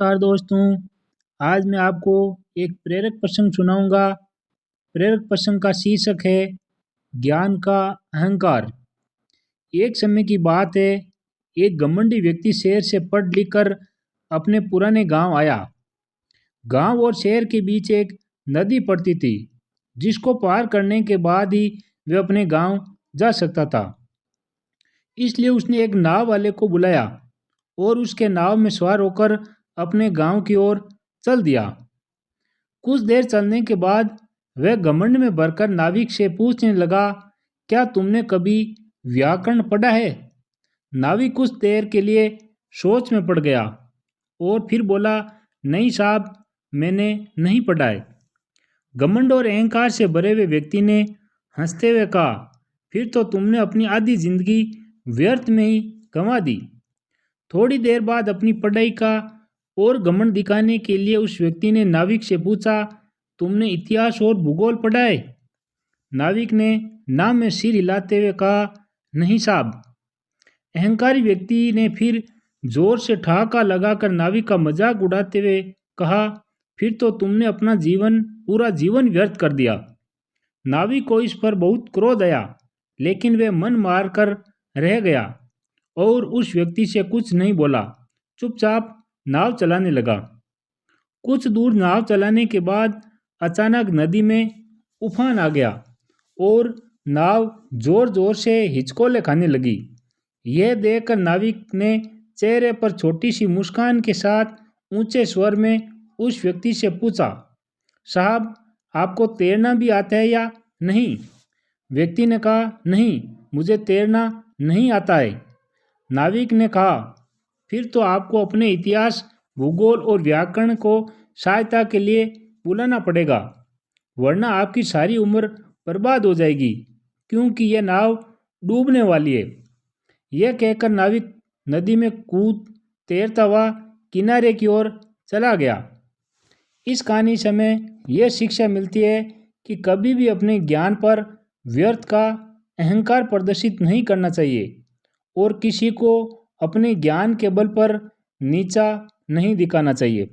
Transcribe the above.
नमस्कार दोस्तों। आज मैं आपको एक प्रेरक प्रसंग सुनाऊंगा। प्रेरक प्रसंग का शीर्षक है ज्ञान का अहंकार। एक समय की बात है, एक घमंडी व्यक्ति शहर से पढ़ लिख कर अपने पुराने गांव आया। गांव और शहर के बीच एक नदी पड़ती थी, जिसको पार करने के बाद ही वह अपने गांव जा सकता था। इसलिए उसने एक नाव वाले को बुलाया और उसके नाव में सवार होकर अपने गांव की ओर चल दिया। कुछ देर चलने के बाद वह घमंड में भरकर नाविक से पूछने लगा, क्या तुमने कभी व्याकरण पढ़ा है? नाविक कुछ देर के लिए सोच में पड़ गया और फिर बोला, नहीं साहब, मैंने नहीं पढ़ा है। घमंड और अहंकार से भरे हुए व्यक्ति ने हंसते हुए कहा, फिर तो तुमने अपनी आधी जिंदगी व्यर्थ में ही गंवा दी। थोड़ी देर बाद अपनी पढ़ाई का और घमंड दिखाने के लिए उस व्यक्ति ने नाविक से पूछा, तुमने इतिहास और भूगोल पढ़ा है? नाविक ने नाम में सिर हिलाते हुए कहा, नहीं साहब। अहंकारी व्यक्ति ने फिर जोर से ठहाका लगाकर नाविक का मजाक उड़ाते हुए कहा, फिर तो तुमने अपना पूरा जीवन व्यर्थ कर दिया। नाविक को इस पर बहुत क्रोध आया, लेकिन वह मन मार कर रह गया और उस व्यक्ति से कुछ नहीं बोला, चुपचाप नाव चलाने लगा। कुछ दूर नाव चलाने के बाद अचानक नदी में उफान आ गया और नाव जोर जोर से हिचकोले खाने लगी। यह देखकर नाविक ने चेहरे पर छोटी सी मुस्कान के साथ ऊंचे स्वर में उस व्यक्ति से पूछा, साहब, आपको तैरना भी आता है या नहीं? व्यक्ति ने कहा, नहीं, मुझे तैरना नहीं आता है। नाविक ने कहा, फिर तो आपको अपने इतिहास, भूगोल और व्याकरण को सहायता के लिए बुलाना पड़ेगा, वरना आपकी सारी उम्र बर्बाद हो जाएगी, क्योंकि यह नाव डूबने वाली है। यह कहकर नाविक नदी में कूद तैरता हुआ किनारे की ओर चला गया। इस कहानी से हमें यह शिक्षा मिलती है कि कभी भी अपने ज्ञान पर व्यर्थ का अहंकार प्रदर्शित नहीं करना चाहिए और किसी को अपने ज्ञान के बल पर नीचा नहीं दिखाना चाहिए।